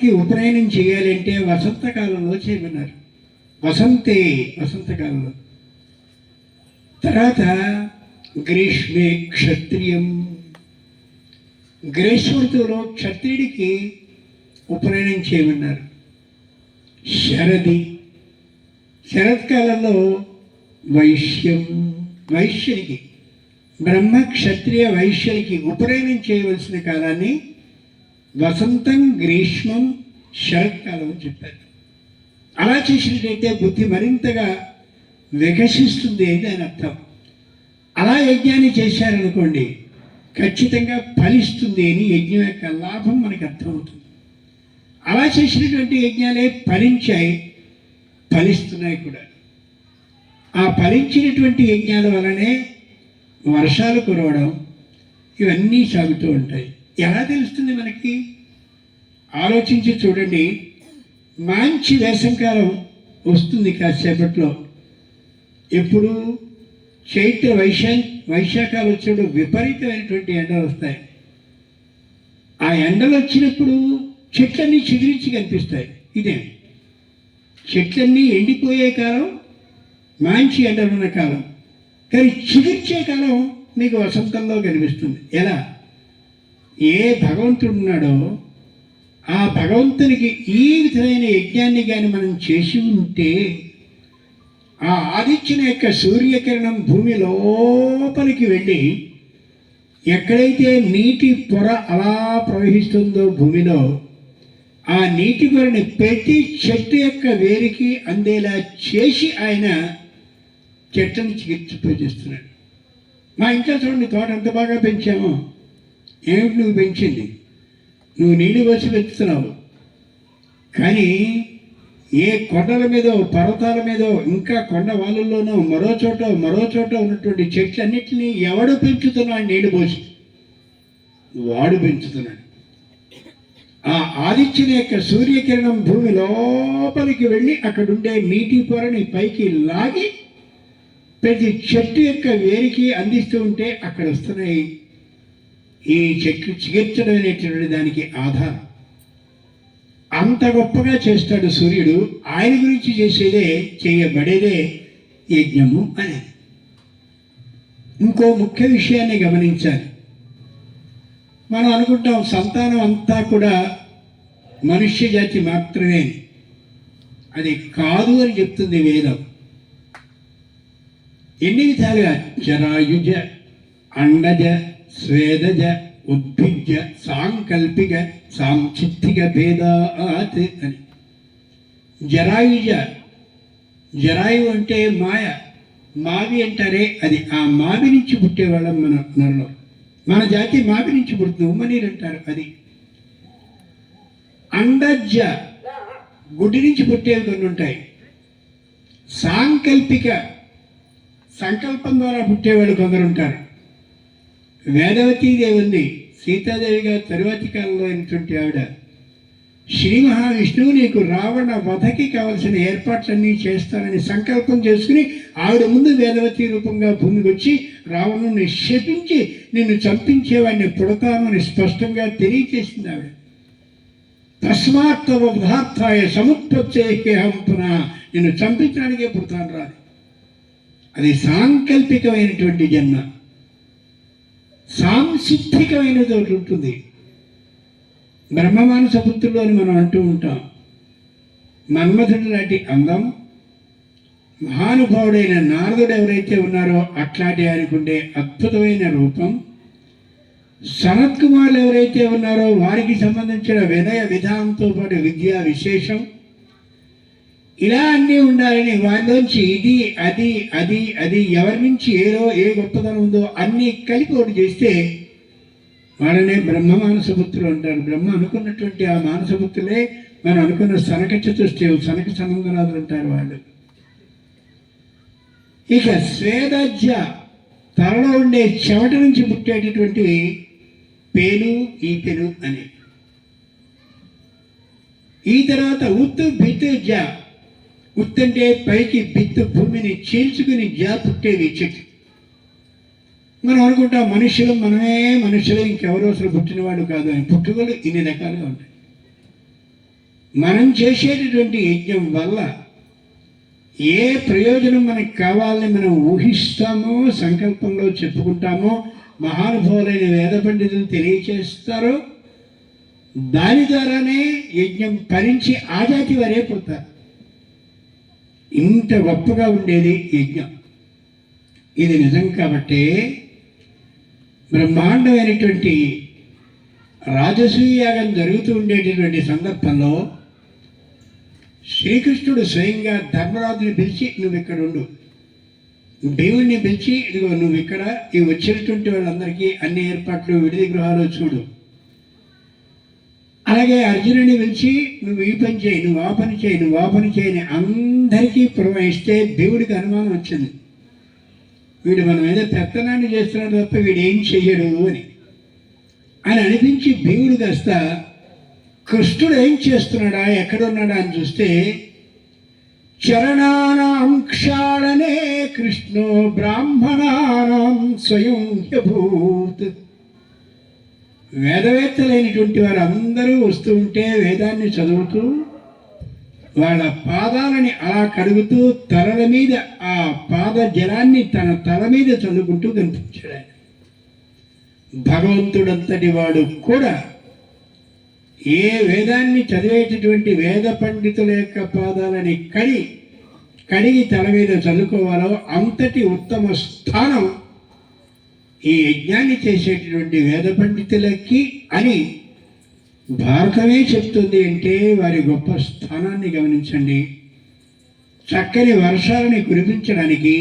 ఉపనయనం చేయాలంటే వసంతకాలంలో చేయమన్నారు. వసంతకాలంలో. తర్వాత గ్రీష్మే క్షత్రియం, గ్రీష్మ ఋతువులో క్షత్రియుడికి ఉపనయనం చేయమన్నారు. శరత్కాలంలో వైశ్యునికి బ్రహ్మ క్షత్రియ వైశ్యునికి ఉపనయనం చేయవలసిన కాలాన్ని వసంతం, గ్రీష్మం, శరత్కాలం అని చెప్పారు. అలా చేసినట్టయితే బుద్ధి మరింతగా వికసిస్తుంది అని దాని అర్థం. అలా యజ్ఞాన్ని చేశారనుకోండి, ఖచ్చితంగా ఫలిస్తుంది అని యజ్ఞం యొక్క లాభం మనకు అర్థమవుతుంది. అలా చేసినటువంటి యజ్ఞాలే ఫలిస్తున్నాయి కూడా. ఆ ఫలించినటువంటి యజ్ఞాల వలనే వర్షాలు కురవడం ఇవన్నీ సాగుతూ ఉంటాయి. ఎలా తెలుస్తుంది మనకి? ఆలోచించి చూడండి. మంచి వేసంకాలం వస్తుంది కాసేపట్లో. ఎప్పుడు? చైత్ర వైశాఖాలు వచ్చినప్పుడు విపరీతమైనటువంటి ఎండలు వస్తాయి. ఆ ఎండలు వచ్చినప్పుడు చెట్లన్నీ చిగురించి కనిపిస్తాయి. ఇదే చెట్లన్నీ ఎండిపోయే కాలం, మంచి ఎండలున్న కాలం. కానీ చిగుర్చే కాలం మీకు వసంతంలో కనిపిస్తుంది. ఎలా? ఏ భగవంతుడు ఉన్నాడో ఆ భగవంతునికి ఈ విధమైన యజ్ఞాన్ని కానీ మనం చేసి ఉంటే, ఆ ఆదిత్యుని యొక్క సూర్యకిరణం భూమి లోపలికి వెళ్ళి ఎక్కడైతే నీటి పొర అలా ప్రవహిస్తుందో భూమిలో, ఆ నీటి పొరని ప్రతి చెట్టు యొక్క వేరికి అందేలా చేసి ఆయన చెట్లను చికిత్సపరిచేస్తున్నాడు. మా ఇంట్లో చూడండి, తోట ఎంత బాగా పెంచామో. ఏమిటి నువ్వు పెంచింది? నువ్వు నీళ్ళు పోసి పెంచుతున్నావు. కానీ ఏ కొండల మీదో, పర్వతాల మీదో, ఇంకా కొండ వాళ్ళల్లోనో మరో చోట ఉన్నటువంటి చెట్లన్నింటినీ ఎవడు పెంచుతున్నాడు? నీళ్ళు పోసి వాడు పెంచుతున్నాడు. ఆ ఆదిత్యుని యొక్క సూర్యకిరణం భూమి లోపలికి వెళ్ళి అక్కడుండే నీటి పొరని పైకి లాగి ప్రతి చెట్టు యొక్క వేరికి అందిస్తూ ఉంటే అక్కడ వస్తున్నాయి ఈ చెట్లు చికిత్సడం అనేటువంటి దానికి ఆధారం. అంత గొప్పగా చేస్తాడు సూర్యుడు. ఆయన గురించి చేయబడేదే యజ్ఞము అనేది. ఇంకో ముఖ్య విషయాన్ని గమనించాలి. మనం అనుకుంటాం సంతానం అంతా కూడా మనుష్య జాతి మాత్రమే. అది కాదు అని చెప్తుంది వేదం. ఎన్ని విధాలుగా జరాయుజ, అండజ, స్వేదజ, ఉద్భిజ, సాంకల్పిక, సాంచిత్తిక భేదాత్ అని. జరాయు అంటే మాయ, మావి అంటారే అది. ఆ మావి నుంచి పుట్టేవాళ్ళం మనలో. మన జాతి మావి నుంచి పుడుతుంది, ఉమ్మనీరు అంటారు అది. అండజ, గుడ్డి నుంచి పుట్టేవి కొన్ని ఉంటాయి. సాంకల్పిక, సంకల్పం ద్వారా పుట్టేవాళ్ళు కొందరు ఉంటారు. వేదవతీదేవి ఉంది, సీతాదేవి గారు తరువాతి కాలంలో అయినటువంటి ఆవిడ. శ్రీ మహావిష్ణువు నీకు రావణ వధకి కావలసిన ఏర్పాట్లన్నీ చేస్తానని సంకల్పం చేసుకుని ఆవిడ ముందు వేదవతి రూపంగా భూమికి వచ్చి రావణుని శపించి నిన్ను చంపించేవాడిని పుడతాను అని స్పష్టంగా తెలియచేసింది ఆవిడ. తస్మాత్ తవ వధార్థాయ సముత్పత్తేహం పునః, నిన్ను చంపించడానికే పుడతాను రా. అది సాంకల్పికమైనటువంటి జన్మ. సాంసిద్ధికమైనది ఒకటి ఉంటుంది. బ్రహ్మమానస పుత్రులు అని మనం అంటూ ఉంటాం. మన్మథుడు లాంటి అందం, మహానుభావుడైన నారదుడు ఎవరైతే ఉన్నారో అట్లాంటి ఆయనకుండే అద్భుతమైన రూపం, సనత్ కుమారులు ఎవరైతే ఉన్నారో వారికి సంబంధించిన వినయ విధానంతో పాటు విద్యా విశేషం, ఇలా అన్నీ ఉండాలని వారిలోంచి ఇది అది అది అది ఎవరి నుంచి ఏ గొప్పతనం ఉందో అన్నీ కలిపి ఒకటి చేస్తే వాళ్ళనే బ్రహ్మ మానసపుత్రులు అంటారు. బ్రహ్మ అనుకున్నటువంటి ఆ మానసపుత్రులే మనం అనుకున్న సనక చతుష్టయం, సనక సనందనాథులు అంటారు వాళ్ళు. ఇక స్వేదజ్య, తలలో ఉండే చెమట నుంచి పుట్టేటటువంటి పేలు, ఈపెలు అని. ఈ తర్వాత ఉత్తు భితుజ, ఉత్తంటే పైకి, బిత్తు భూమిని చీల్చుకుని జా పుట్టేవి చెట్టు. మనం అనుకుంటాం మనమే మనుషులు, ఇంకెవరో అసలు పుట్టినవాడు కాదు అని. పుట్టుకలు ఇన్ని రకాలుగా ఉంటాయి. మనం చేసేటటువంటి యజ్ఞం వల్ల ఏ ప్రయోజనం మనకు కావాలని మనం ఊహిస్తామో, సంకల్పంలో చెప్పుకుంటామో, మహానుభావులైన వేద పండితులు తెలియచేస్తారో, దాని ద్వారానే యజ్ఞం ఫలించి ఆజాతి వారే పుడతారు. ఇంత గొప్పగా ఉండేది యజ్ఞం. ఇది నిజం కాబట్టి బ్రహ్మాండమైనటువంటి రాజసూయ యాగం జరుగుతూ ఉండేటటువంటి సందర్భంలో శ్రీకృష్ణుడు స్వయంగా ధర్మరాజుని పిలిచి, నువ్వు ఇక్కడ ఉండు, దేవుణ్ణి పిలిచి, ఇదిగో నువ్వు ఇక్కడ ఈ వచ్చినటువంటి వాళ్ళందరికీ అన్ని ఏర్పాట్లు, విడిది గృహాలు చూడు. అలాగే అర్జునుడిని పిలిచి, నువ్వు ఈ పని చేయి, నువ్వు ఆ పని చేయి, నువ్వు ఆ పని చేయని అందరికీ పురమాయిస్తే దేవుడికి అనుమానం వచ్చింది, వీడు మనం ఏదో పెత్తనాన్ని చేస్తున్నాడు తప్ప వీడు ఏం చెయ్యడు అని అనిపించి భీముడు కాస్త కృష్ణుడు ఏం చేస్తున్నాడా, ఎక్కడున్నాడా అని చూస్తే చరణానాం క్షాళనే కృష్ణో బ్రాహ్మణానాం స్వయం హ్యభూత్. వేదవేత్తలైనటువంటి వారు అందరూ వస్తూ ఉంటే వేదాన్ని చదువుతూ వాళ్ళ పాదాలని అలా కడుగుతూ తలల మీద ఆ పాద జలాన్ని తన తల మీద చదువుకుంటూ కనిపించాడు ఆయన. భగవంతుడంతటి వాడు కూడా ఏ వేదాన్ని చదివేటటువంటి వేద పండితుల యొక్క పాదాలని కడిగి తల మీద చదువుకోవాలో అంతటి ఉత్తమ స్థానం ఈ యజ్ఞాన్ని చేసేటటువంటి వేద పండితులకి అని భారతమే చెప్తుంది. అంటే వారి గొప్ప స్థానాన్ని గమనించండి. చక్కని వర్షాలని కురిపించడానికి,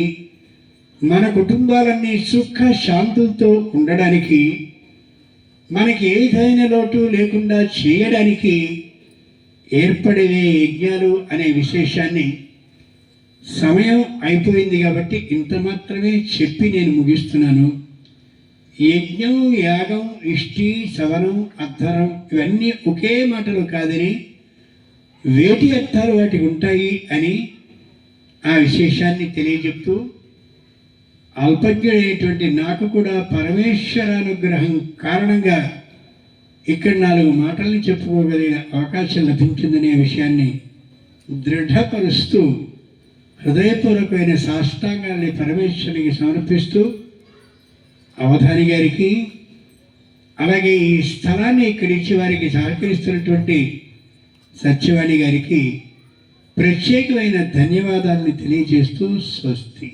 మన కుటుంబాలన్నీ సుఖ శాంతులతో ఉండడానికి, మనకి ఏ విధమైన లోటు లేకుండా చేయడానికి ఏర్పడే యజ్ఞాలు అనే విశేషాన్ని సమయం అయిపోయింది కాబట్టి ఇంత మాత్రమే చెప్పి నేను ముగిస్తున్నాను. యజ్ఞం, యాగం, ఇష్టి, సవనం, అర్థరం ఇవన్నీ ఒకే మాటలు కాదని, వేటి అర్థాలు వాటికి ఉంటాయి అని ఆ విశేషాన్ని తెలియజెప్తూ, అల్పజ్ఞుడైనటువంటి నాకు కూడా పరమేశ్వరానుగ్రహం కారణంగా ఇక్కడ 4 మాటల్ని చెప్పుకోగలిగిన అవకాశం లభించిందనే విషయాన్ని దృఢపరుస్తూ హృదయపూర్వకమైన సాష్టాంగాన్ని పరమేశ్వరునికి సమర్పిస్తూ, అవధాని గారికి, అలాగే ఈ స్థలాన్ని ఇక్కడిచ్చి వారికి సహకరిస్తున్నటువంటి సత్యవాణి గారికి ప్రత్యేకమైన ధన్యవాదాలను తెలియజేస్తూ స్వస్తి.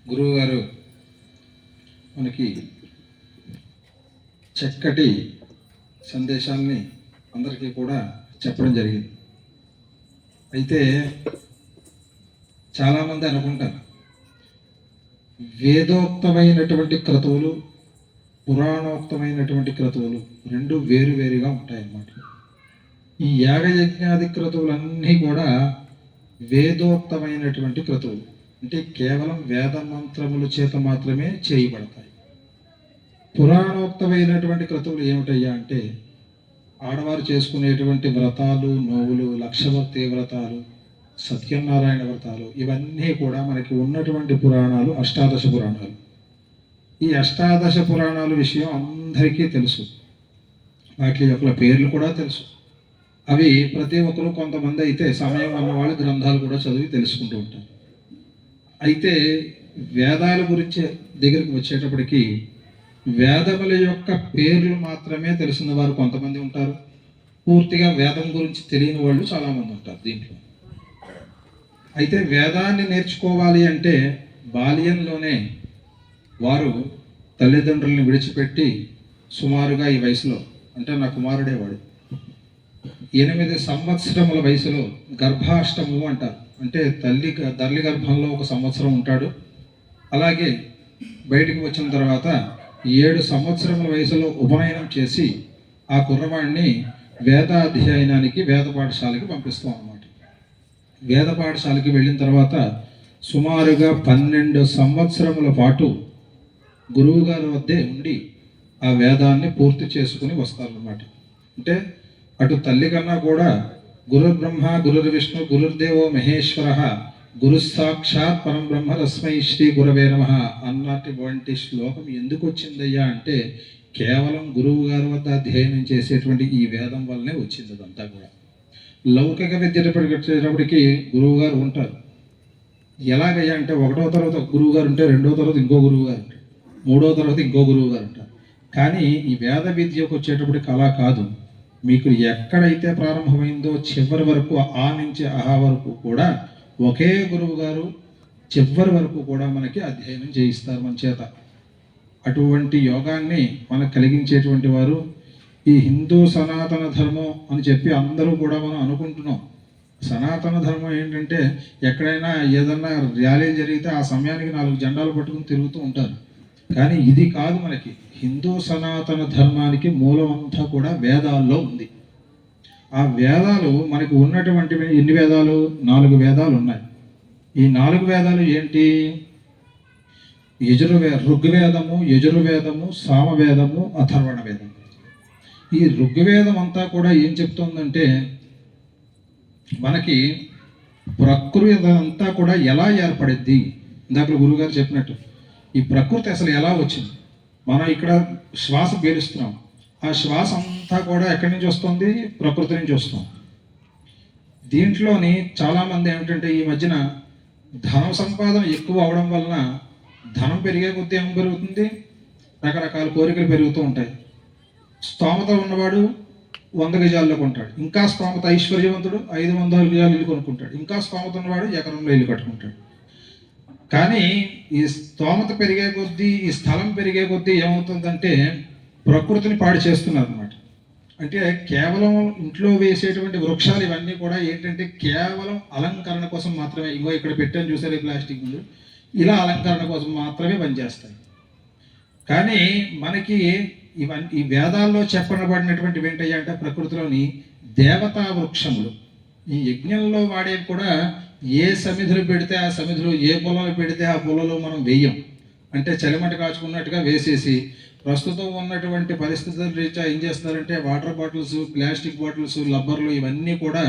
గురువుగారు మనకి చక్కటి సందేశాన్ని అందరికీ కూడా చెప్పడం జరిగింది. అయితే చాలామంది అనుకుంటారు వేదోక్తమైనటువంటి క్రతువులు, పురాణోక్తమైనటువంటి క్రతువులు రెండు వేరువేరుగా ఉంటాయన్నమాట. ఈ యాగయజ్ఞాది క్రతువులన్నీ కూడా వేదోక్తమైనటువంటి క్రతువులు, అంటే కేవలం వేద మంత్రముల చేత మాత్రమే చేయబడతాయి. పురాణోక్తమైనటువంటి క్రతువులు ఏమిటయ్యా అంటే ఆడవారు చేసుకునేటువంటి వ్రతాలు, నోవులు, లక్షవర్తి వ్రతాలు, సత్యనారాయణ వ్రతాలు, ఇవన్నీ కూడా మనకి ఉన్నటువంటి పురాణాలు అష్టాదశ పురాణాలు. ఈ అష్టాదశ పురాణాల విషయం అందరికీ తెలుసు, వాటి యొక్క పేర్లు కూడా తెలుసు. అవి ప్రతి ఒక్కరు, కొంతమంది అయితే సమయం అన్నవాళ్ళు గ్రంథాలు కూడా చదివి తెలుసుకుంటూ ఉంటారు. అయితే వేదాల గురించి దగ్గరికి వచ్చేటప్పటికి వేదముల యొక్క పేర్లు మాత్రమే తెలిసిన వారు కొంతమంది ఉంటారు, పూర్తిగా వేదం గురించి తెలియని వాళ్ళు చాలామంది ఉంటారు దీంట్లో. అయితే వేదాన్ని నేర్చుకోవాలి అంటే బాల్యంలోనే వారు తల్లిదండ్రులను విడిచిపెట్టి సుమారుగా ఈ వయసులో, అంటే నా కుమారుడేవాడు 8 సంవత్సరముల వయసులో గర్భాష్టము అంటారు, అంటే తల్లి గర్భంలో 1 సంవత్సరం ఉంటాడు. అలాగే బయటికి వచ్చిన తర్వాత 7 సంవత్సరముల వయసులో ఉపనయనం చేసి ఆ కుర్రవాడిని వేదాధ్యయనానికి వేద పాఠశాలకి పంపిస్తాం అన్నమాట. వేద పాఠశాలకి వెళ్ళిన తర్వాత సుమారుగా 12 సంవత్సరముల పాటు గురువు గారి వద్దే ఉండి ఆ వేదాన్ని పూర్తి చేసుకుని వస్తారన్నమాట. అంటే అటు తల్లి కన్నా కూడా గురు బ్రహ్మ, గురు విష్ణు, గురుర్దేవో మహేశ్వర, గురు సాక్షాత్ పరం బ్రహ్మ తస్మై శ్రీ గురవే నమః అన్నటువంటి శ్లోకం ఎందుకు వచ్చిందయ్యా అంటే కేవలం గురువు గారి వద్ద అధ్యయనం చేసేటువంటి ఈ వేదం వల్లనే వచ్చింది అదంతా కూడా. లౌకిక విద్యటప్పటికి గురువు గారు ఉంటారు. ఎలాగయ్యా అంటే ఒకటో తరగతి ఒక గురువు గారు ఉంటే, రెండో తరగతి ఇంకో గురువు గారు ఉంటారు, మూడో తరగతి ఇంకో గురువు గారు ఉంటారు. కానీ ఈ వేద విద్యకు వచ్చేటప్పటికి అలా కాదు. మీకు ఎక్కడైతే ప్రారంభమైందో చివరి వరకు ఆ నుంచి ఆహా వరకు కూడా ఒకే గురువు గారు చివరి వరకు కూడా మనకి అధ్యయనం చేయిస్తారు మన చేత. అటువంటి యోగాన్ని మనకు కలిగించేటువంటి వారు ఈ హిందూ సనాతన ధర్మం అని చెప్పి అందరూ కూడా మనం అనుకుంటున్నాం. సనాతన ధర్మం ఏంటంటే ఎక్కడైనా ఏదన్నా ర్యాలీ జరిగితే ఆ సమయానికి 4 జెండాలు పట్టుకుని తిరుగుతూ ఉంటారు. కానీ ఇది కాదు. మనకి హిందూ సనాతన ధర్మానికి మూలం అంతా కూడా వేదాల్లో ఉంది. ఆ వేదాలు మనకు ఉన్నటువంటి ఎన్ని వేదాలు? 4 వేదాలు ఉన్నాయి. ఈ 4 వేదాలు ఏంటి? ఋగ్వేదము, యజుర్వేదము, సామవేదము, అథర్వణ వేదం. ఈ ఋగ్వేదం అంతా కూడా ఏం చెప్తోందంటే మనకి ప్రకృతి అంతా కూడా ఎలా ఏర్పడిద్ది. ఇందాక గురువుగారు చెప్పినట్టు ఈ ప్రకృతి అసలు ఎలా వచ్చింది. మనం ఇక్కడ శ్వాస పీలుస్తున్నాం. ఆ శ్వాస అంతా కూడా ఎక్కడి నుంచి వస్తుంది? ప్రకృతి నుంచి వస్తుంది. దీంట్లోని చాలామంది ఏమిటంటే ఈ మధ్యన ధన సంపాదన ఎక్కువ అవడం వలన ధనం పెరిగే కొద్దీ ఏం పెరుగుతుంది? రకరకాల కోరికలు పెరుగుతూ ఉంటాయి. స్తోమత ఉన్నవాడు 100 గజాల్లో కొంటాడు. ఇంకా స్తోమత ఐశ్వర్యవంతుడు 500 గజాలు ఇల్లు కొనుక్కుంటాడు. ఇంకా స్తోమత ఉన్నవాడు ఎకరంలో ఇల్లు కట్టుకుంటాడు. కానీ ఈ స్తోమత పెరిగే కొద్దీ, ఈ స్థలం పెరిగే కొద్దీ ఏమవుతుందంటే ప్రకృతిని పాడు చేస్తున్నారు అన్నమాట. అంటే కేవలం ఇంట్లో వేసేటువంటి వృక్షాలు ఇవన్నీ కూడా ఏంటంటే కేవలం అలంకరణ కోసం మాత్రమే. ఇంకో ఇక్కడ పెట్టాను చూసారు ప్లాస్టిక్ ముందు, ఇలా అలంకరణ కోసం మాత్రమే పనిచేస్తాయి. కానీ మనకి ఇవన్నీ ఈ వేదాల్లో చెప్పబడినటువంటి ఏంటయ్యా అంటే ప్రకృతిలోని దేవతా వృక్షములు. ఈ యజ్ఞంలో వాడేవి కూడా ఏ సమిధులు పెడితే ఆ సమిధులు, ఏ పొలాలు పెడితే ఆ పొలాలు మనం వేయం. అంటే చలిమంట కాచుకున్నట్టుగా వేసేసి ప్రస్తుతం ఉన్నటువంటి పరిస్థితుల రీత్యా ఏం చేస్తున్నారంటే వాటర్ బాటిల్స్, ప్లాస్టిక్ బాటిల్స్, రబ్బర్లు ఇవన్నీ కూడా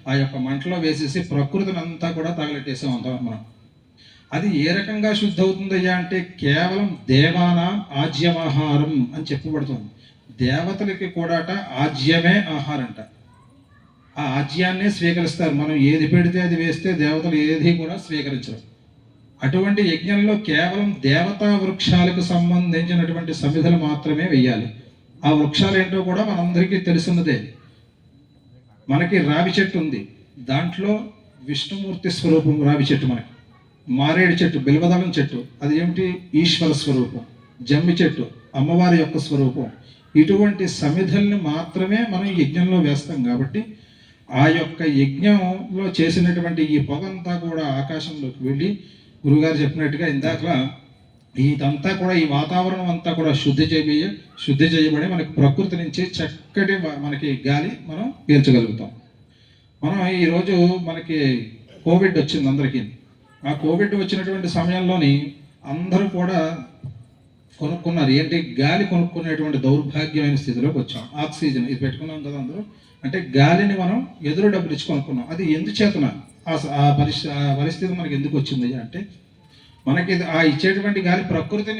ఆ యొక్క మంటలో వేసేసి ప్రకృతిని అంతా కూడా తగలెట్టేసాం అంతా మనం. అది ఏ రకంగా శుద్ధి అవుతుందయ్యా అంటే కేవలం దేవానాం ఆజ్యమాహారం అని చెప్పబడుతుంది. దేవతలకి కూడాట ఆజ్యమే ఆహారంట. ఆ ఆజ్యాన్నే స్వీకరిస్తారు. మనం ఏది పెడితే అది వేస్తే దేవతలు ఏది కూడా స్వీకరించరు. అటువంటి యజ్ఞంలో కేవలం దేవతా వృక్షాలకు సంబంధించినటువంటి సమిధులు మాత్రమే వేయాలి. ఆ వృక్షాలు ఏంటో కూడా మనందరికీ తెలుసున్నదే. మనకి రావి చెట్టు ఉంది. దాంట్లో విష్ణుమూర్తి స్వరూపం రావి చెట్టు. మనకి మారేడు చెట్టు, బిల్వదళం చెట్టు, అది ఏమిటి? ఈశ్వర స్వరూపం. జమ్మి చెట్టు అమ్మవారి యొక్క స్వరూపం. ఇటువంటి సమిధల్ని మాత్రమే మనం యజ్ఞంలో వేస్తాం. కాబట్టి ఆ యొక్క యజ్ఞంలో చేసినటువంటి ఈ పొగంతా కూడా ఆకాశంలోకి వెళ్ళి గురుగారు చెప్పినట్టుగా ఇందాకలా ఇదంతా కూడా ఈ వాతావరణం అంతా కూడా శుద్ధి చేయబడి మనకి ప్రకృతి నుంచి చక్కటి మనకి గాలి మనం పీల్చగలుగుతాం. మనం ఈరోజు మనకి కోవిడ్ వచ్చింది అందరికీ. ఆ కోవిడ్ వచ్చినటువంటి సమయంలోని అందరూ కూడా కొనుక్కున్నారు. ఏంటి? గాలి కొనుక్కునేటువంటి దౌర్భాగ్యమైన స్థితిలోకి వచ్చాం. ఆక్సిజన్ ఇది పెట్టుకున్నాం కదా అందరూ. అంటే గాలిని మనం ఎదురు డబ్బులు ఇచ్చి కొనుక్కున్నాం. అది ఎందుచేతన ఆ పరిస్థితి మనకి ఎందుకు వచ్చింది అంటే మనకి ఆ ఇచ్చేటువంటి గాలి ప్రకృతి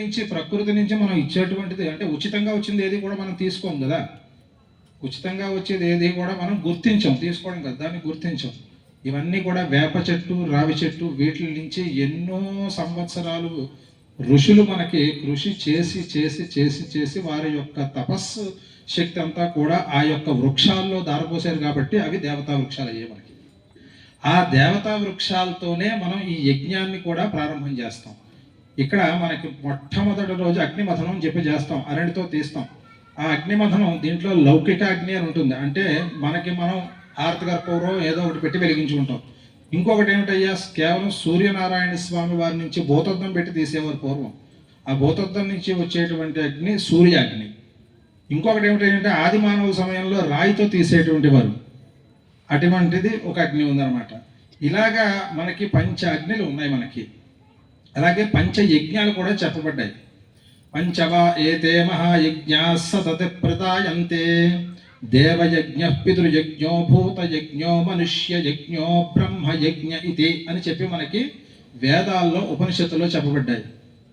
నుంచి మనం ఇచ్చేటువంటిది. అంటే ఉచితంగా వచ్చింది ఏది కూడా మనం తీసుకోం కదా. ఉచితంగా వచ్చేది ఏది కూడా మనం తీసుకోవడం కదా, దాన్ని గుర్తించాం. ఇవన్నీ కూడా వేప చెట్టు, రావి చెట్టు, వీటి నుంచి ఎన్నో సంవత్సరాలు ఋషులు మనకి కృషి చేసి వారి యొక్క తపస్సు శక్తి అంతా కూడా ఆ యొక్క వృక్షాల్లో దారపోసారు. కాబట్టి అవి దేవతా వృక్షాలు అయ్యాయి మనకి. ఆ దేవతా వృక్షాలతోనే మనం ఈ యజ్ఞాన్ని కూడా ప్రారంభం చేస్తాం. ఇక్కడ మనకి మొట్టమొదటి రోజు అగ్నిమథనం అని చెప్పి చేస్తాం. అరణితో తీస్తాం. ఆ అగ్నిమథనం దీంట్లో లౌకిక అగ్ని అని ఉంటుంది. అంటే మనకి మనం హారతికర్పూరం ఏదో ఒకటి పెట్టి వెలిగించుకుంటాం. ఇంకొకటి ఏమిటయ్యా, కేవలం సూర్యనారాయణ స్వామి వారి నుంచి భూతద్దం పెట్టి తీసేవారు పూర్వం. ఆ భూతద్దం నుంచి వచ్చేటువంటి అగ్ని సూర్యాగ్ని. ఇంకొకటి ఏమిటంటే ఆది మానవ సమయంలో రాయితో తీసేటువంటి వారు. అటువంటిది ఒక అగ్ని ఉందన్నమాట. ఇలాగా మనకి పంచ అగ్నిలు ఉన్నాయి మనకి. అలాగే పంచ యజ్ఞాలు కూడా చెప్పబడ్డాయి. పంచవా ఏతే మహాయజ్ఞా సతత ప్రదాయంతే దేవయజ్ఞ పితృయజ్ఞో భూతయజ్ఞో మనుష్యయజ్ఞో బ్రహ్మయజ్ఞ ఇది అని చెప్పి మనకి వేదాల్లో ఉపనిషత్తులో చెప్పబడ్డాయి.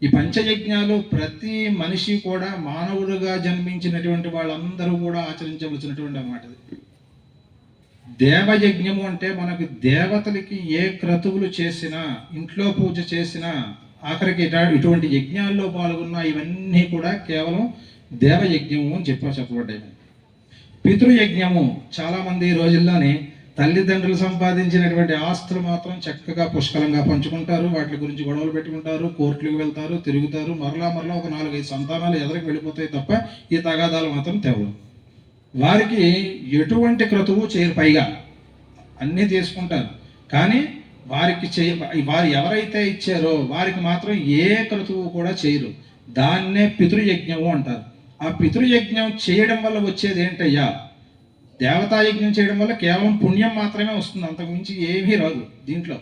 ఈ పంచయజ్ఞాలు ప్రతి మనిషి కూడా మానవుడుగా జన్మించినటువంటి వాళ్ళందరూ కూడా ఆచరించవలసినటువంటి అన్నమాట. దేవయజ్ఞము అంటే మనకు దేవతలకి ఏ క్రతువులు చేసినా, ఇంట్లో పూజ చేసినా, ఆఖరికి ఇటువంటి యజ్ఞాల్లో పాల్గొన్న ఇవన్నీ కూడా కేవలం దేవయజ్ఞము అని చెప్పబడ్డాయి. పితృయజ్ఞము చాలామంది ఈ రోజుల్లోని తల్లిదండ్రులు సంపాదించినటువంటి ఆస్తులు మాత్రం చక్కగా పుష్కలంగా పంచుకుంటారు, వాటి గురించి గొడవలు పెట్టుకుంటారు, కోర్టులకు వెళ్తారు, తిరుగుతారు, మరలా ఒక 4-5 సంతానాలు ఎదరికి వెళ్ళిపోతాయి తప్ప ఈ తగాదాలు మాత్రం తెవరు. వారికి ఎటువంటి క్రతువు చేయరు, పైగా అన్నీ తీసుకుంటారు, కానీ వారు ఎవరైతే ఇచ్చారో వారికి మాత్రం ఏ క్రతువు కూడా చేయరు. దాన్నే పితృయజ్ఞము అంటారు. ఆ పితృయజ్ఞం చేయడం వల్ల వచ్చేది ఏంటయ్యా? దేవతాయజ్ఞం చేయడం వల్ల కేవలం పుణ్యం మాత్రమే వస్తుంది, అంతకుమించి ఏమీ రాదు దీంట్లో.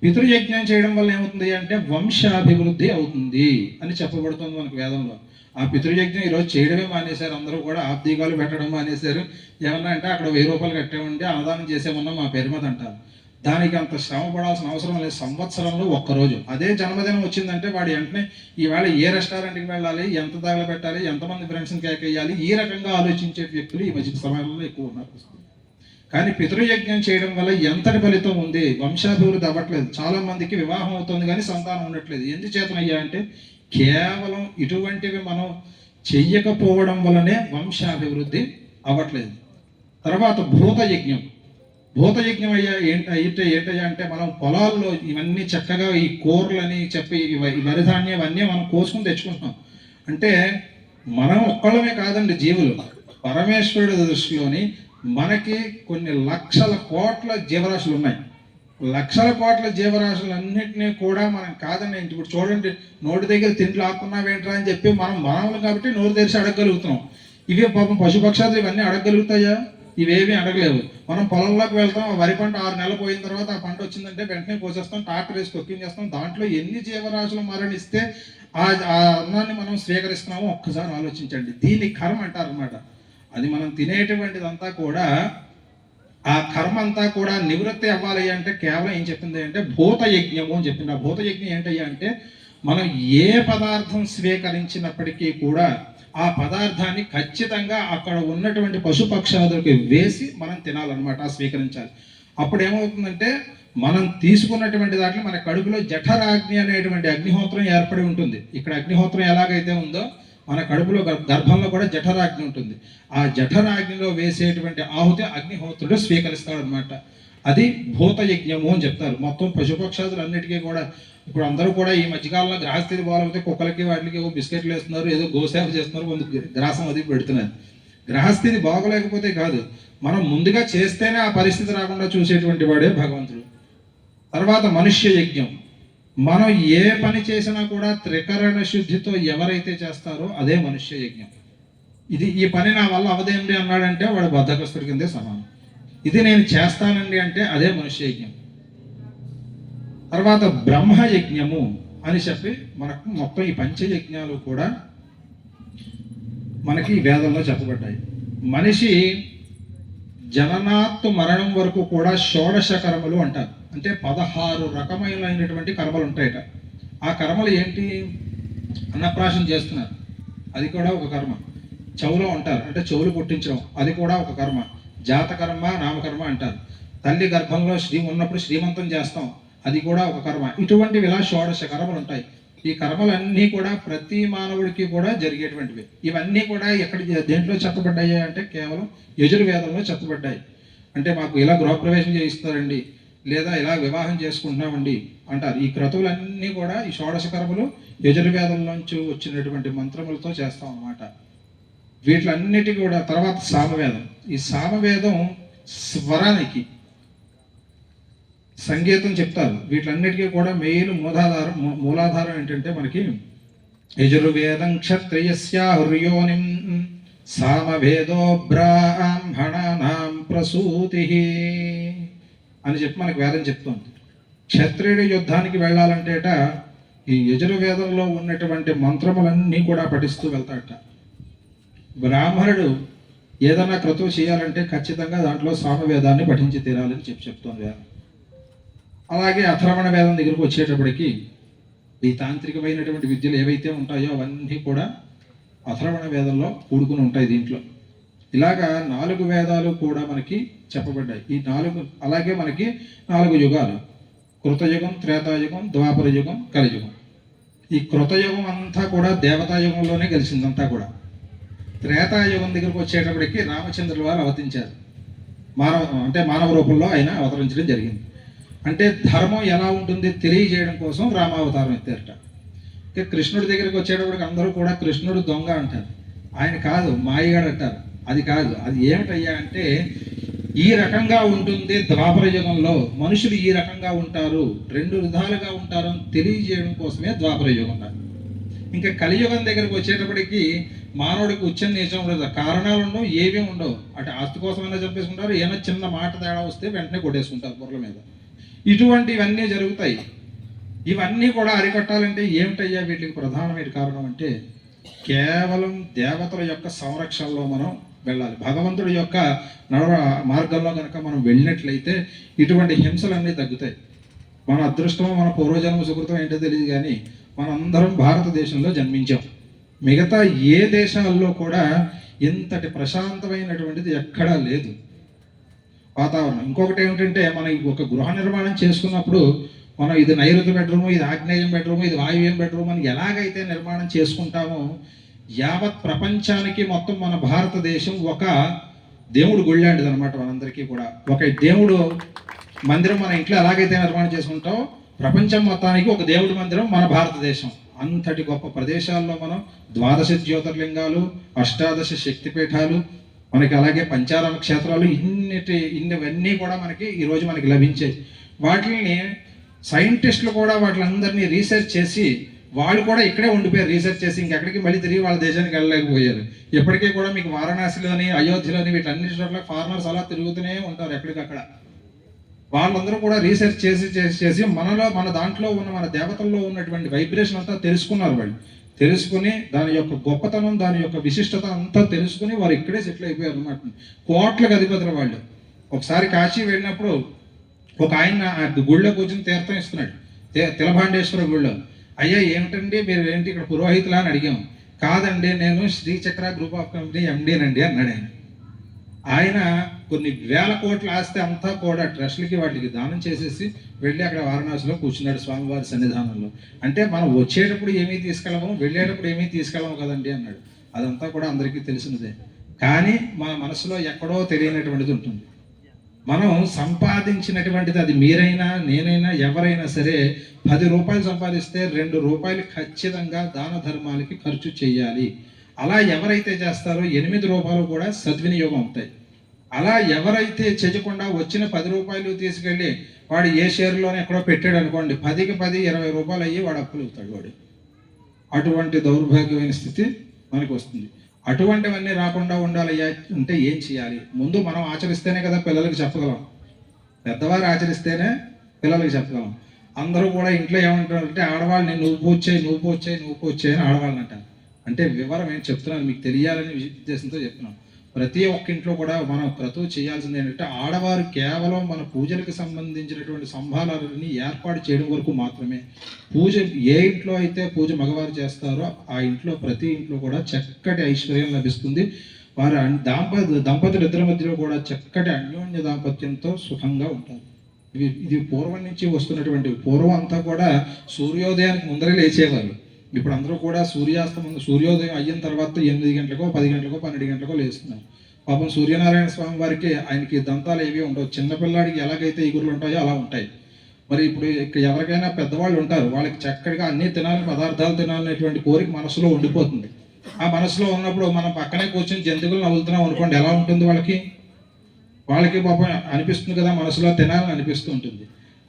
పితృయజ్ఞం చేయడం వల్ల ఏమవుతుంది అంటే వంశాభివృద్ధి అవుతుంది అని చెప్పబడుతుంది మనకు వేదంలో. ఆ పితృయజ్ఞం ఈరోజు చేయడమే మానేశారు, అందరూ కూడా ఆబ్దీగాలు పెట్టడం మానేశారు. ఏమన్నా అంటే అక్కడ 1000 రూపాయలు కట్టామంటే అన్నదానం చేసామన్నా మా పేరు మీద అంటారు. దానికి అంత శ్రమ పడాల్సిన అవసరం లేదు. సంవత్సరంలో ఒక్కరోజు అదే జన్మదినం వచ్చిందంటే వాడు వెంటనే ఈవేళ ఏ రెస్టారెంట్కి వెళ్ళాలి, ఎంత తగలబెట్టాలి, ఎంతమంది ఫ్రెండ్స్ని కేకేయాలి, ఈ రకంగా ఆలోచించే వ్యక్తులు ఈ మధ్య సమయంలో ఎక్కువ ఉన్నారు. కానీ పితృయజ్ఞం చేయడం వల్ల ఎంతటి ఫలితం ఉంది? వంశాభివృద్ధి అవ్వట్లేదు, చాలా మందికి వివాహం అవుతుంది కానీ సంతానం ఉండట్లేదు. ఎందుచేతనయ్యా అంటే కేవలం ఇటువంటివి మనం చెయ్యకపోవడం వల్లనే వంశాభివృద్ధి అవ్వట్లేదు. తర్వాత భూతయజ్ఞం అయ్యా ఏంటయ్యా అంటే మనం పొలాల్లో ఇవన్నీ చక్కగా ఈ కూరలని చెప్పి వరిధాన్యం ఇవన్నీ మనం కోసుకుని తెచ్చుకుంటున్నాం. అంటే మనం ఒక్కళ్ళమే కాదండి జీవులు, పరమేశ్వరుడి దృష్టిలోని మనకి కొన్ని లక్షల కోట్ల జీవరాశులు ఉన్నాయి. లక్షల కోట్ల జీవరాశులన్నింటినీ కూడా మనం కాదండి. ఇప్పుడు చూడండి, నోటి దగ్గర తిండి లాక్కున్నావేంట్రా అని చెప్పి మనం మానవులు కాబట్టి నోరు తెరిచి అడగగలుగుతున్నాం. ఇవే పాపం పశుపక్షాదులు ఇవన్నీ అడగగలుగుతాయా? ఇవేమీ అడగలేవు. మనం పొలంలోకి వెళ్తాం, వరి పంట 6 నెలలు పోయిన తర్వాత ఆ పంట వచ్చిందంటే వెంటనే కోసేస్తాం, ట్రాక్టర్ వేసి తొక్కించేస్తాం. దాంట్లో ఎన్ని జీవరాశులు మరణిస్తే ఆ అన్నాన్ని మనం స్వీకరిస్తున్నామో ఒక్కసారి ఆలోచించండి. దీన్ని కర్మ అంటారనమాట. అది మనం తినేటువంటిదంతా కూడా ఆ కర్మ అంతా కూడా నివృత్తి అవ్వాలి అంటే కేవలం ఏం చెప్పింది అంటే భూతయజ్ఞము అని చెప్పింది. ఆ భూతయజ్ఞం ఏంటయ్యా అంటే మనం ఏ పదార్థం స్వీకరించినప్పటికీ కూడా ఆ పదార్థాన్ని ఖచ్చితంగా అక్కడ ఉన్నటువంటి పశుపక్షాదులకి వేసి మనం తినాలన్నమాట, స్వీకరించాలి. అప్పుడు ఏమవుతుందంటే మనం తీసుకున్నటువంటి దాంట్లో మన కడుపులో జఠరాగ్ని అనేటువంటి అగ్నిహోత్రం ఏర్పడి ఉంటుంది. ఇక్కడ అగ్నిహోత్రం ఎలాగైతే ఉందో మన కడుపులో గర్భంలో కూడా జఠరాగ్ని ఉంటుంది. ఆ జఠరాగ్నిలో వేసేటువంటి ఆహుతి అగ్నిహోత్రుడు స్వీకరిస్తాడు అనమాట. అది భూతయజ్ఞము అని చెప్తారు. మొత్తం పశుపక్షాదులు అన్నిటికీ కూడా ఇప్పుడు అందరూ కూడా ఈ మధ్యకాలంలో గ్రహస్థితి బాగాలేకపోతే కుక్కలకి వాటికి బిస్కెట్లు వేస్తున్నారు, ఏదో గోసేవ చేస్తున్నారు, కొంత గ్రాసం అది పెడుతున్నారు. గ్రహస్థితి బాగోలేకపోతే కాదు, మనం ముందుగా చేస్తేనే ఆ పరిస్థితి రాకుండా చూసేటువంటి వాడే భగవంతుడు. తర్వాత మనుష్య యజ్ఞం. మనం ఏ పని చేసినా కూడా త్రికరణ శుద్ధితో ఎవరైతే చేస్తారో అదే మనుష్య యజ్ఞం. ఈ పని నా వల్ల అవదేంటి అన్నాడంటే వాడు బద్ధకస్తుడి కిందే సమానం. ఇది నేను చేస్తానండి అంటే అదే మనుష్య యజ్ఞం. తర్వాత బ్రహ్మయజ్ఞము అని చెప్పి మనకు మొత్తం ఈ పంచయజ్ఞాలు కూడా మనకి వేదంలో చెప్పబడ్డాయి. మనిషి జననాత్తు మరణం వరకు కూడా షోడశ కర్మలు అంటారు. అంటే 16 రకమైనటువంటి కర్మలు ఉంటాయట. ఆ కర్మలు ఏంటి? అన్నప్రాశం చేస్తున్నారు, అది కూడా ఒక కర్మ. చెవులో అంటారు, అంటే చెవులు పుట్టించడం, అది కూడా ఒక కర్మ. జాతకర్మ, నామకర్మ అంటారు. తల్లి గర్భంలో ఉన్నప్పుడు శ్రీమంతం చేస్తాం, అది కూడా ఒక కర్మ. ఇటువంటివి ఇలా షోడశ కర్మలు ఉంటాయి. ఈ కర్మలన్నీ కూడా ప్రతి మానవుడికి కూడా జరిగేటువంటివి. ఇవన్నీ కూడా దేంట్లో చెప్పబడ్డాయి అంటే కేవలం యజుర్వేదంలో చెప్పబడ్డాయి. అంటే మాకు ఇలా గృహప్రవేశం చేయిస్తారండి, లేదా ఇలా వివాహం చేసుకుంటున్నామండి అంటారు. ఈ క్రతువులన్నీ కూడా ఈ షోడశ కర్మలు యజుర్వేదంలోంచి వచ్చినటువంటి మంత్రములతో చేస్తాం అన్నమాట. వీటిలన్నిటికీ కూడా తర్వాత సామవేదం. ఈ సామవేదం స్వరానికి సంగీతం చెప్తారు. వీటిలన్నిటికీ కూడా మెయిన్ మూలాధారం ఏంటంటే మనకి యజుర్వేదం క్షత్రియస్యాహృయోనిం సామవేదో బ్రాహ్మణానాం ప్రసూతి అని చెప్పి మనకు వేదం చెప్తుంది. క్షత్రియుడి యుద్ధానికి వెళ్ళాలంటేట ఈ యజుర్వేదంలో ఉన్నటువంటి మంత్రములన్నీ కూడా పఠిస్తూ వెళ్తాడట. బ్రాహ్మణుడు ఏదైనా క్రతువు చేయాలంటే ఖచ్చితంగా దాంట్లో సామవేదాన్ని పఠించి తీరాలని చెప్తోంది వేదం. అలాగే అథర్వణ వేదం దగ్గరికి వచ్చేటప్పటికి ఈ తాంత్రికమైనటువంటి విద్యలు ఏవైతే ఉంటాయో అవన్నీ కూడా అథర్వణ వేదంలో కూడుకుని ఉంటాయి దీంట్లో. ఇలాగా 4 వేదాలు కూడా మనకి చెప్పబడ్డాయి. ఈ 4 అలాగే మనకి 4 యుగాలు: కృతయుగం, త్రేతాయుగం, ద్వాపర యుగం, కలియుగం. ఈ కృతయుగం అంతా కూడా దేవతాయుగంలోనే కలిసిందంతా కూడా. త్రేతాయుగం దగ్గరకు వచ్చేటప్పటికి రామచంద్రుల వారు అవతరించారు. మానవ రూపంలో ఆయన అవతరించడం జరిగింది. అంటే ధర్మం ఎలా ఉంటుంది తెలియజేయడం కోసం రామావతారం ఎత్తారట. ఇక కృష్ణుడి దగ్గరికి వచ్చేటప్పటికి అందరూ కూడా కృష్ణుడు దొంగ అంటారు. ఆయన కాదు, మాయగాడు అంటారు. అది కాదు. అది ఏమిటయ్యా అంటే ఈ రకంగా ఉంటుంది ద్వాపర యుగంలో, మనుషులు ఈ రకంగా ఉంటారు, 2 విధాలుగా ఉంటారు అని తెలియజేయడం కోసమే ద్వాపర యుగం. ఇంకా కలియుగం దగ్గరకు వచ్చేటప్పటికి మానవుడికి ఉచ్చం నీచం ఉండదు, కారణాలు ఉండవు, ఏమీ ఉండవు. అటు ఆస్తి కోసమైనా చంపేసుకుంటారు, ఏమైనా చిన్న మాట తేడా వస్తే వెంటనే కొట్టేసుకుంటారు బుర్రల మీద. ఇటువంటివన్నీ జరుగుతాయి. ఇవన్నీ కూడా అరికట్టాలంటే ఏమిటయ్యా వీటికి ప్రధానమైన కారణం అంటే కేవలం దేవతల యొక్క సంరక్షణలో మనం వెళ్ళాలి. భగవంతుడి యొక్క మార్గంలో కనుక మనం వెళ్ళినట్లయితే ఇటువంటి హింసలన్నీ తగ్గుతాయి. మన అదృష్టమో మన పూర్వజన్మ సుకృతం ఏంటో తెలియదు, కానీ మనందరం భారతదేశంలో జన్మించాం. మిగతా ఏ దేశాల్లో కూడా ఇంతటి ప్రశాంతమైనటువంటిది ఎక్కడా లేదు వాతావరణం. ఇంకొకటి ఏమిటంటే మనం ఒక గృహ నిర్మాణం చేసుకున్నప్పుడు మనం ఇది నైరుతి బెడ్రూము, ఇది ఆగ్నేయం బెడ్రూము, ఇది వాయువ్యం బెడ్రూమ్ అని ఎలాగైతే నిర్మాణం చేసుకుంటామో యావత్ ప్రపంచానికి మొత్తం మన భారతదేశం ఒక దేవుడు గుడి లాంటిది అనమాట. మనందరికీ కూడా ఒక దేవుడు మందిరం మన ఇంట్లో ఎలాగైతే నిర్మాణం చేసుకుంటామో ప్రపంచం మొత్తానికి ఒక దేవుడి మందిరం మన భారతదేశం. అంతటి గొప్ప ప్రదేశాల్లో మనం 12 జ్యోతిర్లింగాలు, 18 శక్తిపీఠాలు, మనకి అలాగే పంచారామ క్షేత్రాలు, ఇవన్నీ కూడా మనకి ఈరోజు మనకి లభించాయి. వాటిని సైంటిస్టులు కూడా వాటిలందరినీ రీసెర్చ్ చేసి వాళ్ళు కూడా ఇక్కడే ఉండిపోయారు. రీసెర్చ్ చేసి ఇంకెక్కడికి మళ్ళీ తిరిగి వాళ్ళ దేశానికి వెళ్ళలేకపోయారు. ఎప్పటికీ కూడా మీకు వారణాసిలోని, అయోధ్యలోని వీటన్నిటి చోట్ల ఫారినర్స్ అలా తిరుగుతూనే ఉంటారు ఎక్కడికక్కడ. వాళ్ళందరూ కూడా రీసెర్చ్ చేసి మన దాంట్లో ఉన్న మన దేవతల్లో ఉన్నటువంటి వైబ్రేషన్ అంతా తెలుసుకున్నారు. వాళ్ళు తెలుసుకుని దాని యొక్క గొప్పతనం, దాని యొక్క విశిష్టత అంతా తెలుసుకుని వారు ఇక్కడే సెటిల్ అయిపోయారు అనమాట. కోట్లకు అధిపతులు వాళ్ళు. ఒకసారి కాశీ వెళ్ళినప్పుడు ఒక ఆయన గుళ్ళో కూర్చొని తీర్థం ఇస్తున్నాడు, తిలభాండేశ్వర గుళ్ళో. అయ్యా ఏమిటండి మీరు ఏంటి ఇక్కడ పురోహితులా అని అడిగాము. కాదండి, నేను శ్రీచక్ర గ్రూప్ ఆఫ్ కంపెనీ ఎండీనండి అన్నాడు ఆయన. ఆయన కొన్ని వేల కోట్ల ఆస్తి అంతా కూడా ట్రస్ట్లకి వాటికి దానం చేసేసి వెళ్ళి అక్కడ వారణాసిలో కూర్చున్నాడు స్వామివారి సన్నిధానంలో. అంటే మనం వచ్చేటప్పుడు ఏమీ తీసుకెళ్ళము, వెళ్ళేటప్పుడు ఏమీ తీసుకెళ్ళము కదండి అన్నాడు. అదంతా కూడా అందరికీ తెలిసినదే. కానీ మన మనసులో ఎక్కడో తెలియనటువంటిది ఉంటుంది. మనం సంపాదించినటువంటిది, అది మీరైనా నేనైనా ఎవరైనా సరే, 10 రూపాయలు సంపాదిస్తే 2 రూపాయలు ఖచ్చితంగా దాన ధర్మాలకి ఖర్చు చేయాలి. అలా ఎవరైతే చేస్తారో 8 రూపాయలు కూడా సద్వినియోగం అవుతాయి. అలా ఎవరైతే చేయకుండా వచ్చిన 10 రూపాయలు తీసుకెళ్ళి వాడు ఏ షేర్లోనే ఎక్కడో పెట్టాడు అనుకోండి, 10కి 10 20 రూపాయలు అయ్యి వాడు అప్పులు అవుతాడు వాడు. అటువంటి దౌర్భాగ్యమైన స్థితి మనకు వస్తుంది. అటువంటివన్నీ రాకుండా ఉండాలి అంటే ఏం చేయాలి? ముందు మనం ఆచరిస్తేనే కదా పిల్లలకి చెప్పగలం. పెద్దవారు ఆచరిస్తేనే పిల్లలకి చెప్పగలం. అందరూ కూడా ఇంట్లో ఏమంటారంటే ఆడవాళ్ళని నువ్వు పూజ చేయి అని ఆడవాళ్ళని అంటారు. అంటే వివరం ఏం చెప్తున్నాను మీకు తెలియాలని ఉద్దేశంతో చెప్తున్నాను. ప్రతి ఒక్క ఇంట్లో కూడా మనం క్రతువు చేయాల్సింది ఏంటంటే ఆడవారు కేవలం మన పూజలకు సంబంధించినటువంటి సంభారాలని ఏర్పాటు చేయడం వరకు మాత్రమే. పూజ ఏ ఇంట్లో అయితే పూజ మగవారు చేస్తారో ఆ ఇంట్లో ప్రతి ఇంట్లో కూడా చక్కటి ఐశ్వర్యం లభిస్తుంది. వారి దంపతులు ఇద్దరి మధ్యలో కూడా చక్కటి అన్యోన్య దాంపత్యంతో సుఖంగా ఉంటారు. ఇది పూర్వం నుంచి వస్తున్నటువంటి, పూర్వం అంతా కూడా సూర్యోదయానికి ముందరే లేచేవారు. ఇప్పుడు అందరూ కూడా సూర్యోదయం అయిన తర్వాత 8 గంటలకో 10 గంటలకో 12 గంటలకో లేస్తున్నారు. పాపం సూర్యనారాయణ స్వామి వారికి ఆయనకి దంతాలు ఏవి ఉండవు. చిన్నపిల్లాడికి ఎలాగైతే ఈగురులు ఉంటాయో అలా ఉంటాయి. మరి ఇప్పుడు ఎవరికైనా పెద్దవాళ్ళు ఉంటారు, వాళ్ళకి చక్కగా అన్ని పదార్థాలు తినాలనేటువంటి కోరిక మనసులో ఉండిపోతుంది. ఆ మనసులో ఉన్నప్పుడు మనం పక్కనే కూర్చొని జంతువులు నవ్వులుతున్నాం అనుకోండి, ఎలా ఉంటుంది వాళ్ళకి పాపం అనిపిస్తుంది కదా, మనసులో తినాలని అనిపిస్తూ ఉంటుంది.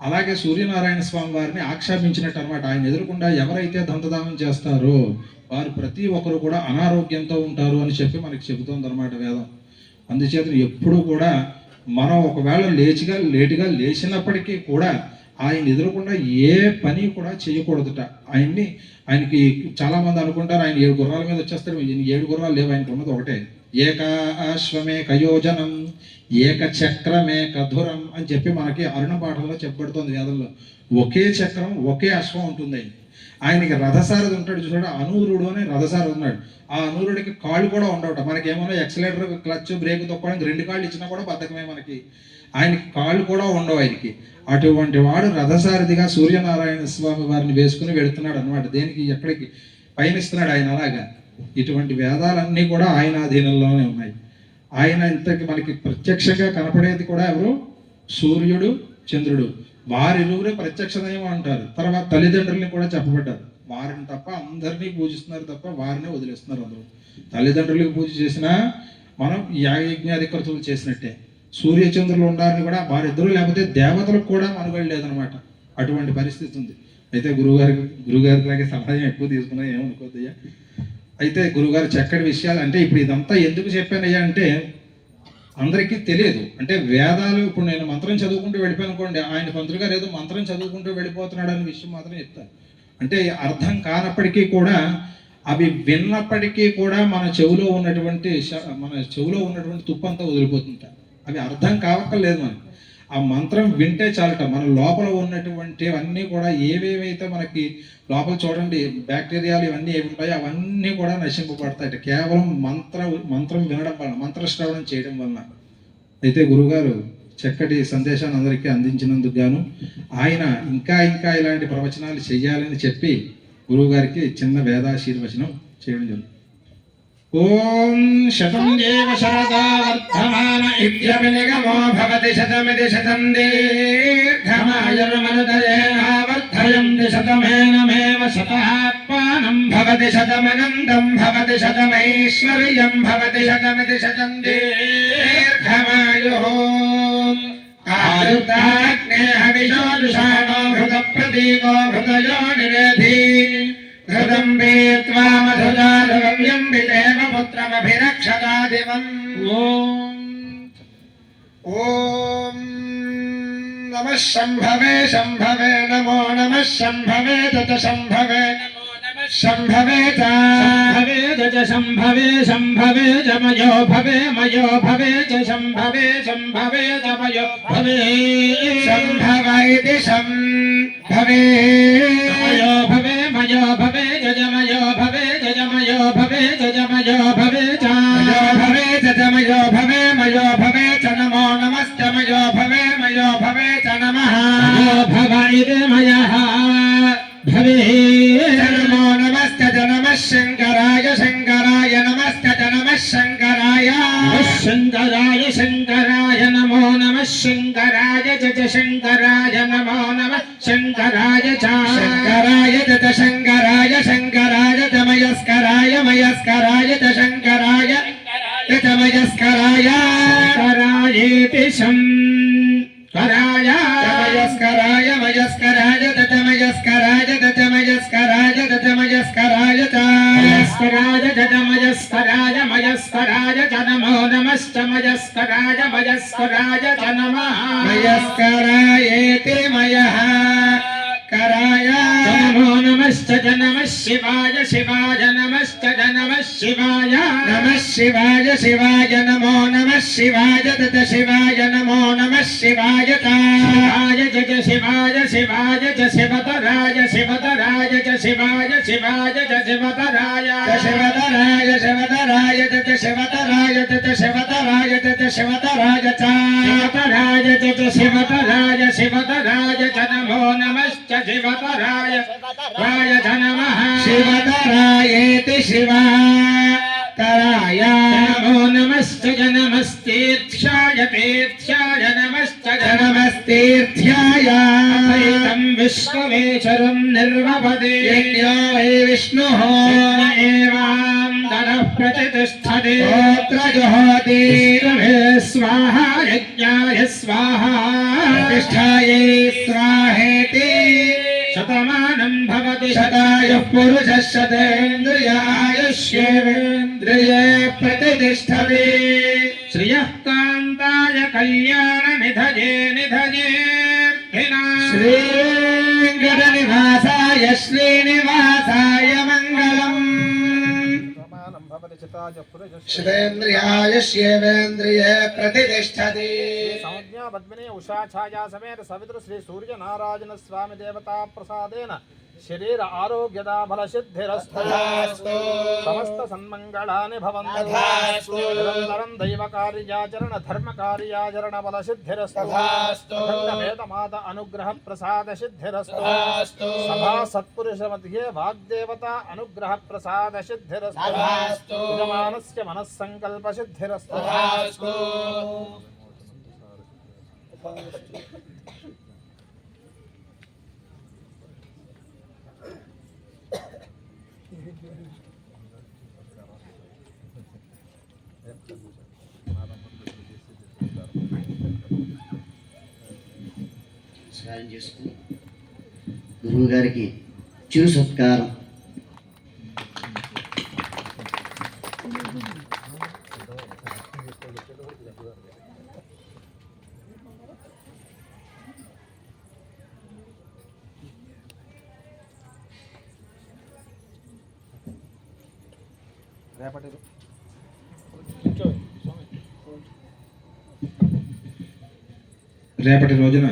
అలాగే సూర్యనారాయణ స్వామి వారిని ఆక్షేపించినట్టు అనమాట. ఆయన ఎదురకుండా ఎవరైతే దంతదానం చేస్తారో వారు ప్రతి ఒక్కరు కూడా అనారోగ్యంతో ఉంటారు అని చెప్పి మనకి చెబుతోంది అనమాట వేదం. అందుచేత ఎప్పుడు కూడా మనం ఒకవేళ లేటుగా లేచినప్పటికీ కూడా ఆయన ఎదురకుండా ఏ పని కూడా చేయకూడదుట. ఆయనకి చాలామంది అనుకుంటారు ఆయన 7 గుర్రాల మీద వచ్చేస్తారు. 7 గుర్రాలు లేవు, ఆయనకు ఉన్నది ఒకటే. ఏకాశ్వమేకయోజనం ఏకచక్రమేకధురం అని చెప్పి మనకి అరుణ పాఠంలో చెప్పబడుతుంది వేదంలో. ఒకే చక్రం ఒకే అశ్వం ఉంటుంది. ఆయనకి రథసారథి ఉంటాడు చూసాడు, అనూరుడు అని రథసారథి ఉన్నాడు. ఆ అనూరుడికి కాళ్ళు కూడా ఉండవట. మనకేమన్నా ఎక్సలేటర్ క్లచ్ బ్రేక్ తొక్కడానికి 2 కాళ్ళు ఇచ్చినా కూడా బద్ధకమే మనకి. ఆయనకి కాళ్ళు కూడా ఉండవు ఆయనకి. అటువంటి వాడు రథసారథిగా సూర్యనారాయణ స్వామి వారిని వేసుకుని వెళుతున్నాడు అనమాట. దేనికి ఎక్కడికి పయనిస్తున్నాడు ఆయన. అలాగా ఇటువంటి వేదాలన్నీ కూడా ఆయన అధీనంలోనే ఉన్నాయి. ఆయన ఇంతకి మనకి ప్రత్యక్షంగా కనపడేది కూడా ఎవరు? సూర్యుడు, చంద్రుడు. వారిరువురే ప్రత్యక్ష దైవం అంటారు. తర్వాత తల్లిదండ్రుల్ని కూడా చెప్పబడ్డారు. వారిని తప్ప అందరినీ పూజిస్తున్నారు తప్ప వారిని వదిలేస్తున్నారు అందరూ. తల్లిదండ్రులకు పూజ చేసినా మనం యాగయజ్ఞాధికృతులు చేసినట్టే. సూర్యచంద్రులు ఉన్నారని కూడా వారిద్దరూ లేకపోతే దేవతలకు కూడా మనుగడ లేదనమాట. అటువంటి పరిస్థితి ఉంది. అయితే గురుగారికి సహాయం ఎక్కువ తీసుకున్నా ఏమనుకోద్దయ్యా. అయితే గురుగారు చక్కటి విషయాలు అంటే ఇప్పుడు ఇదంతా ఎందుకు చెప్పానయ్యా అంటే అందరికీ తెలియదు. అంటే వేదాలు ఇప్పుడు నేను మంత్రం చదువుకుంటూ వెళ్ళిపోయాను అనుకోండి, ఆయన పంతులు గారు ఏదో మంత్రం చదువుకుంటూ వెళ్ళిపోతున్నాడు అనే విషయం మాత్రం చెప్తాను. అంటే అర్థం కానప్పటికీ కూడా అవి విన్నప్పటికీ కూడా మన చెవిలో ఉన్నటువంటి తుప్పంతా వదిలిపోతుంటారు. అవి అర్థం కావక్కర్లేదు మనకి. ఆ మంత్రం వింటే చాలట మన లోపల ఉన్నటువంటి అన్నీ కూడా ఏవేవైతే మనకి లోపల చూడండి బ్యాక్టీరియాలు ఇవన్నీ ఏమి ఉంటాయో అవన్నీ కూడా నశింపబడతాయి కేవలం మంత్రం వినడం వలన, మంత్రశ్రవణం చేయడం వలన. అయితే గురుగారు చక్కటి సందేశాన్ని అందరికీ అందించినందుకు గాను ఆయన ఇంకా ఇలాంటి ప్రవచనాలు చెయ్యాలని చెప్పి గురువుగారికి చిన్న వేదాశీర్వచనం చేయడం జరుగుతుంది. ఓం శతం దేవ శరదా వర్ధమాన ఇత్యభినిగమో భవతి శతమితి శతం దీర్ఘమాయుర్మనుదయేన వర్ధయంతి శతమేనమేవ శతాత్మానం భవతి శతమనందం భవతి శతమైశ్వర్యం భవతి శతమితి శతం దీర్ఘమాయుః ఆరుద్ధాగ్నే హవిషోజుషాణో హృతప్రతీకో హృదయో నిరేధి ఘృతం వేత్వా మధుజాలవ్యం విదేవ పుత్రమభిరక్షదాదివం. ఓం నమః శంభవే శంభవే నమో నమః శంభవే తత శంభవే శంభవే చ శంభవే శంభవే చ మయో భవే మయో భవే చ శంభవే శంభవే చ మయో భవే శంభవైతి శంభవే మయో భవే మయో భవే జ మయో భవే జ మయో భవే జ మయో భవే చ మయో భవే జ మయో భవే మయో భవే చ నమో నమస్తే మయో భవే చ నమః మయో భవైతి మయః భవే నమో నమస్తే నమః శంకరాయ శంకరాయ నమస్తే నమః శంకరాయ శంకరాయ శంకరాయ నమో నమః శంకరాయ చ శంకరాయ నమో నమః శంకరాయ చ శంకరాయ చ శంకరాయ శంకరాయ చ మయస్కరాయ మయస్కరాయ చ శంకరాయ చ మయస్కరాయ శంకరాయేతి శంకరాయ మయస్కరాయ మయస్కరాయ తత మయస్కరాయ తత మయస్కరాయ తత మయస్కరాయ మయస్కరాయ తత మయస్కరాయ మయస్కరాయ చ నమో నమశ్చ మయస్కరాయ మయస్కరాయ చ నమః మయస్కరాయేతి మయః కరాయ నమో నమశ్చ నమః శివాయ శివాయ నమశ్చ నమః శివాయ నమః శివాయ శివాయ నమో నమః శివాయ తత శివాయ నమో నమః శివాయ శివాయ చ శివాయ శివాయ చ శివతరాయ శివతరాయ చ శివాయ శివాయ చ శివతరాయ శివతరాయ శివతరాయ చ శివతరాయ చ శివతరాయ చ శివతరాయ చ శివతరాయ చ శివతరాయ శివతరాయ చ నమో నమశ్చ శివతరాయ రాయ చ నమః శివతరాయేతి శివతరాయ నమో నమశ్చ నమస్తీర్థ్యాయ తీర్థ్యాయ నమశ్చ నమస్తీర్థ్యాయ అద్వైతం విశ్వవేశ్వరం నిర్వపదే యజ్ఞో వై విష్ణుః ఏవాంతరః ప్రతిష్ఠతే స్తోత్ర జుహోతి మే స్వాహా యజ్ఞాయ స్వాహా ప్రతిష్ఠాయై స్వాహేతి శతమానం భవతి శతాయుః పురుషः శతేంద్రియాయుష్యేంద్రియే ప్రతిష్ఠతే శ్రియః కాంతాయ కళ్యాణ నిధయే శ్రీవేంకటనివాసాయ శ్రీనివాసాయ మంగళం. श्रितेन्द्रियायस्येवेन्द्रिये प्रतिष्ठति संज्ञा पद्मिनी उषा छाया समेत सवितृ श्री सूर्य नारायण स्वामी देवता प्रसादेन शरीर आरोग्यदा बल सिद्धिरस्तु समस्त सन्मंगलानि भवन्तु निरन्तरं दैव कार्याचरण धर्म कार्याचरण बल सिद्धिरस्तु अखंड वेद माता अनुग्रह प्रसाद सिद्धिरस्तु सभा सत्पुरुष मध्ये वाग्देवता अनुग्रह प्रसाद सिद्धिरस्तु यजमानस्य मनस्संकल्प सिद्धिरस्तु స్నానం చేసుకుని గురువు గారికి చిరు సత్కారం. రేపటి రోజున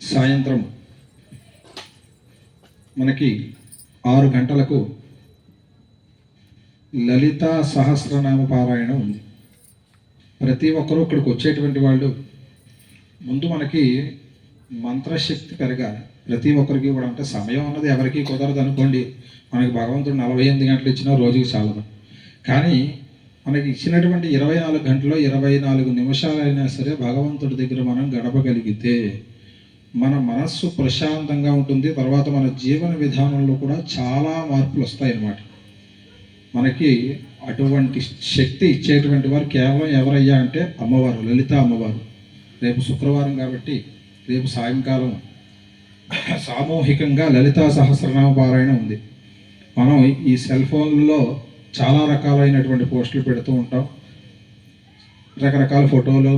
సాయంత్రం మనకి 6 గంటలకు లలితా సహస్రనామ పారాయణ ఉంది. ప్రతి ఒక్కరూ ఇక్కడికి వచ్చేటువంటి వాళ్ళు ముందు మనకి మంత్రశక్తి పెరగాలి. ప్రతి ఒక్కరికి కూడా, అంటే సమయం అన్నది ఎవరికి కుదరదు అనుకోండి. మనకి భగవంతుడు 48 గంటలు ఇచ్చినా రోజుకి చాలదు. కానీ మనకి ఇచ్చినటువంటి 24 గంటల్లో 24 నిమిషాలైనా సరే భగవంతుడి దగ్గర మనం గడపగలిగితే మన మనస్సు ప్రశాంతంగా ఉంటుంది. తర్వాత మన జీవన విధానంలో కూడా చాలా మార్పులు వస్తాయి అన్నమాట. మనకి అటువంటి శక్తి ఇచ్చేటువంటి వారు కేవలం ఎవరయ్యా అంటే అమ్మవారు, లలిత అమ్మవారు. రేపు శుక్రవారం కాబట్టి రేపు సాయంకాలం సామూహికంగా లలితా సహస్రనామ పారాయణ ఉంది. మనం ఈ సెల్ ఫోన్లలో చాలా రకాలైనటువంటి పోస్టులు పెడుతూ ఉంటాం, రకరకాల ఫోటోలు